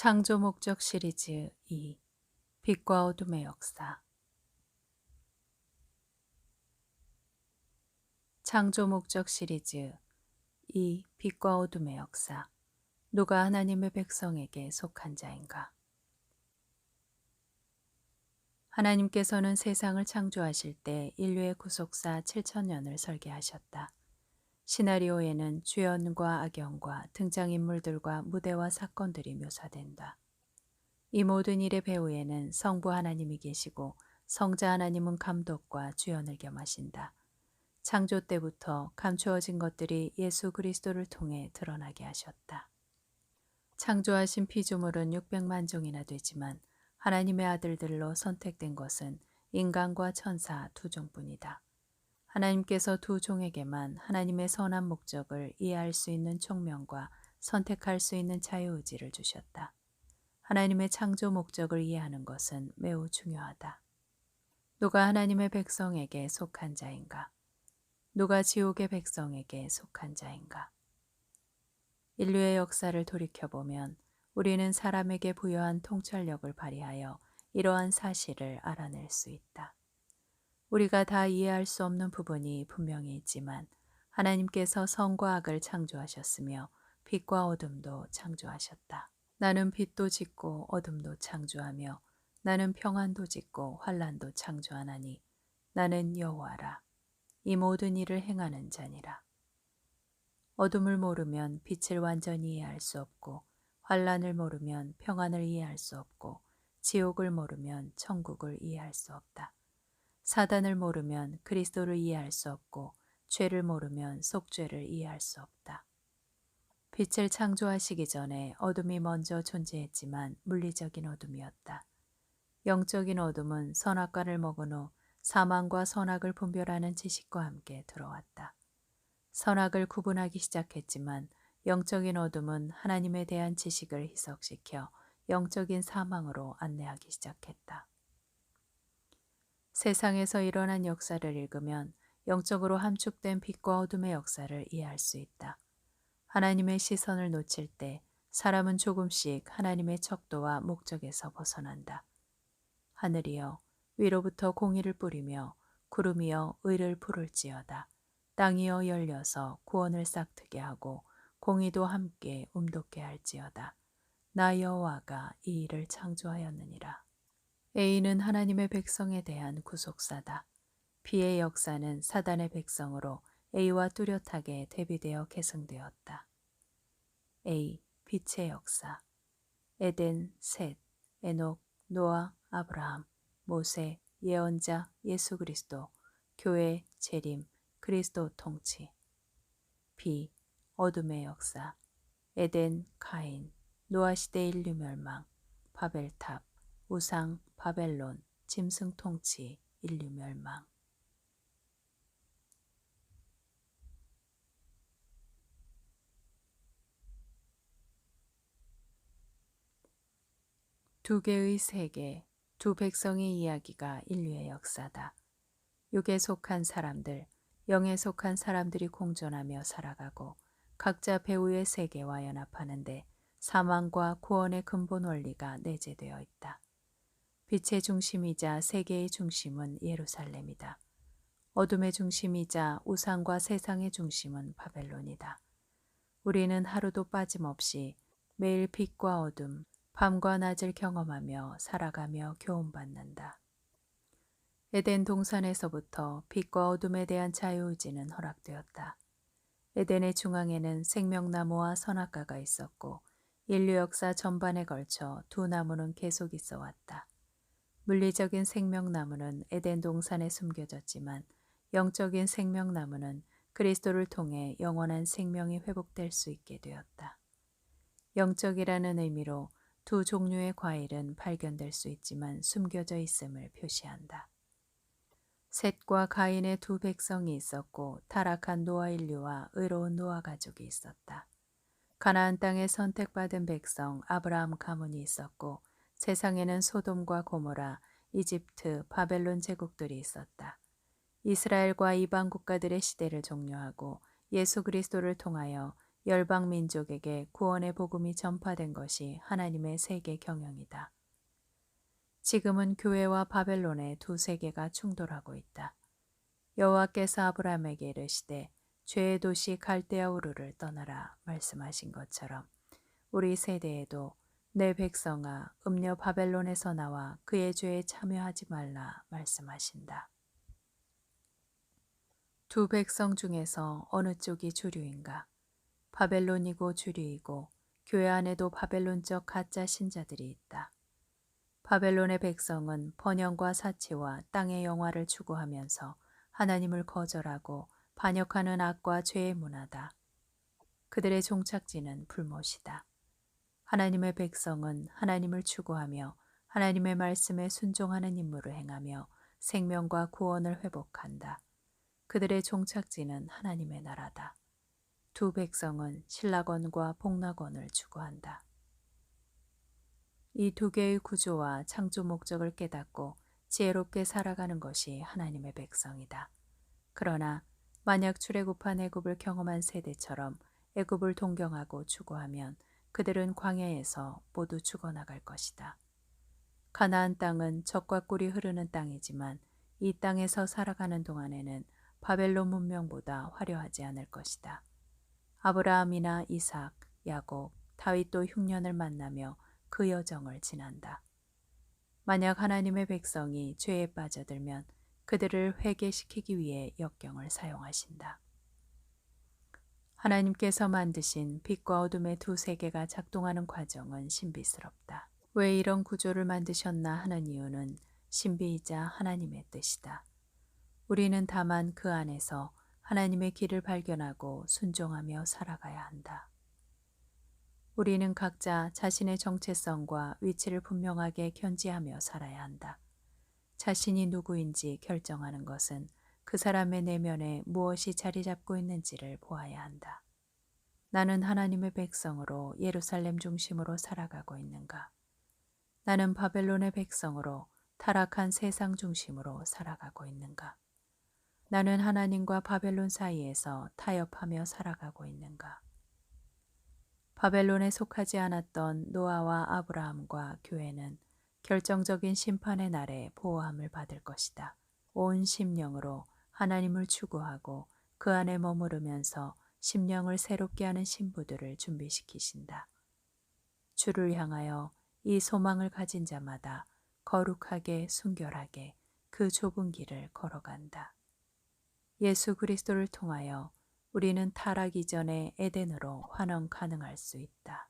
창조 목적 시리즈 2. 빛과 어둠의 역사. 창조 목적 시리즈 2. 빛과 어둠의 역사. 누가 하나님의 백성에게 속한 자인가? 하나님께서는 세상을 창조하실 때 인류의 구속사 7천년을 설계하셨다. 시나리오에는 주연과 악연과 등장인물들과 무대와 사건들이 묘사된다. 이 모든 일의 배후에는 성부 하나님이 계시고 성자 하나님은 감독과 주연을 겸하신다. 창조 때부터 감추어진 것들이 예수 그리스도를 통해 드러나게 하셨다. 창조하신 피조물은 600만 종이나 되지만 하나님의 아들들로 선택된 것은 인간과 천사 두 종뿐이다. 하나님께서 두 종에게만 하나님의 선한 목적을 이해할 수 있는 총명과 선택할 수 있는 자유의지를 주셨다. 하나님의 창조 목적을 이해하는 것은 매우 중요하다. 누가 하나님의 백성에게 속한 자인가? 누가 지옥의 백성에게 속한 자인가? 인류의 역사를 돌이켜보면 우리는 사람에게 부여한 통찰력을 발휘하여 이러한 사실을 알아낼 수 있다. 우리가 다 이해할 수 없는 부분이 분명히 있지만 하나님께서 선과 악을 창조하셨으며 빛과 어둠도 창조하셨다. 나는 빛도 짓고 어둠도 창조하며 나는 평안도 짓고 환란도 창조하나니 나는 여호와라. 이 모든 일을 행하는 자니라. 어둠을 모르면 빛을 완전히 이해할 수 없고 환란을 모르면 평안을 이해할 수 없고 지옥을 모르면 천국을 이해할 수 없다. 사단을 모르면 그리스도를 이해할 수 없고 죄를 모르면 속죄를 이해할 수 없다. 빛을 창조하시기 전에 어둠이 먼저 존재했지만 물리적인 어둠이었다. 영적인 어둠은 선악과를 먹은 후 사망과 선악을 분별하는 지식과 함께 들어왔다. 선악을 구분하기 시작했지만 영적인 어둠은 하나님에 대한 지식을 희석시켜 영적인 사망으로 안내하기 시작했다. 세상에서 일어난 역사를 읽으면 영적으로 함축된 빛과 어둠의 역사를 이해할 수 있다. 하나님의 시선을 놓칠 때 사람은 조금씩 하나님의 척도와 목적에서 벗어난다. 하늘이여 위로부터 공의를 뿌리며 구름이여 의를 부를지어다. 땅이여 열려서 구원을 싹트게 하고 공의도 함께 움돋게 할지어다. 나 여호와가 이 일을 창조하였느니라. A는 하나님의 백성에 대한 구속사다. B의 역사는 사단의 백성으로 A와 뚜렷하게 대비되어 계승되었다. A. 빛의 역사. 에덴, 셋, 에녹, 노아, 아브라함, 모세, 예언자, 예수 그리스도, 교회, 재림, 그리스도 통치. B. 어둠의 역사. 에덴, 카인, 노아 시대 인류 멸망, 바벨탑, 우상, 바벨론, 짐승 통치, 인류 멸망. 두 개의 세계, 두 백성의 이야기가 인류의 역사다. 육에 속한 사람들, 영에 속한 사람들이 공존하며 살아가고 각자 배후의 세계와 연합하는데 사망과 구원의 근본 원리가 내재되어 있다. 빛의 중심이자 세계의 중심은 예루살렘이다. 어둠의 중심이자 우상과 세상의 중심은 바벨론이다. 우리는 하루도 빠짐없이 매일 빛과 어둠, 밤과 낮을 경험하며 살아가며 교훈받는다. 에덴 동산에서부터 빛과 어둠에 대한 자유의지는 허락되었다. 에덴의 중앙에는 생명나무와 선악과가 있었고 인류 역사 전반에 걸쳐 두 나무는 계속 있어 왔다. 물리적인 생명나무는 에덴 동산에 숨겨졌지만 영적인 생명나무는 그리스도를 통해 영원한 생명이 회복될 수 있게 되었다. 영적이라는 의미로 두 종류의 과일은 발견될 수 있지만 숨겨져 있음을 표시한다. 셋과 가인의 두 백성이 있었고 타락한 노아 인류와 의로운 노아 가족이 있었다. 가나안 땅에 선택받은 백성 아브라함 가문이 있었고 세상에는 소돔과 고모라, 이집트, 바벨론 제국들이 있었다. 이스라엘과 이방 국가들의 시대를 종료하고 예수 그리스도를 통하여 열방 민족에게 구원의 복음이 전파된 것이 하나님의 세계 경영이다. 지금은 교회와 바벨론의 두 세계가 충돌하고 있다. 여호와께서 아브라함에게 이르시되 죄의 도시 갈대아 우르를 떠나라 말씀하신 것처럼 우리 세대에도 내 백성아 음녀 바벨론에서 나와 그의 죄에 참여하지 말라 말씀하신다. 두 백성 중에서 어느 쪽이 주류인가? 바벨론이고 주류이고 교회 안에도 바벨론적 가짜 신자들이 있다. 바벨론의 백성은 번영과 사치와 땅의 영화를 추구하면서 하나님을 거절하고 반역하는 악과 죄의 문화다. 그들의 종착지는 불못이다. 하나님의 백성은 하나님을 추구하며 하나님의 말씀에 순종하는 임무를 행하며 생명과 구원을 회복한다. 그들의 종착지는 하나님의 나라다. 두 백성은 신라권과 복락권을 추구한다. 이 두 개의 구조와 창조 목적을 깨닫고 지혜롭게 살아가는 것이 하나님의 백성이다. 그러나 만약 출애굽한 애굽을 경험한 세대처럼 애굽을 동경하고 추구하면 그들은 광야에서 모두 죽어나갈 것이다. 가나안 땅은 젖과 꿀이 흐르는 땅이지만 이 땅에서 살아가는 동안에는 바벨론 문명보다 화려하지 않을 것이다. 아브라함이나 이삭, 야곱, 다윗도 흉년을 만나며 그 여정을 지난다. 만약 하나님의 백성이 죄에 빠져들면 그들을 회개시키기 위해 역경을 사용하신다. 하나님께서 만드신 빛과 어둠의 두 세계가 작동하는 과정은 신비스럽다. 왜 이런 구조를 만드셨나 하는 이유는 신비이자 하나님의 뜻이다. 우리는 다만 그 안에서 하나님의 길을 발견하고 순종하며 살아가야 한다. 우리는 각자 자신의 정체성과 위치를 분명하게 견지하며 살아야 한다. 자신이 누구인지 결정하는 것은 그 사람의 내면에 무엇이 자리 잡고 있는지를 보아야 한다. 나는 하나님의 백성으로 예루살렘 중심으로 살아가고 있는가? 나는 바벨론의 백성으로 타락한 세상 중심으로 살아가고 있는가? 나는 하나님과 바벨론 사이에서 타협하며 살아가고 있는가? 바벨론에 속하지 않았던 노아와 아브라함과 교회는 결정적인 심판의 날에 보호함을 받을 것이다. 온 심령으로 하나님을 추구하고 그 안에 머무르면서 심령을 새롭게 하는 신부들을 준비시키신다. 주를 향하여 이 소망을 가진 자마다 거룩하게 순결하게 그 좁은 길을 걸어간다. 예수 그리스도를 통하여 우리는 타락 이전의 에덴으로 환원 가능할 수 있다.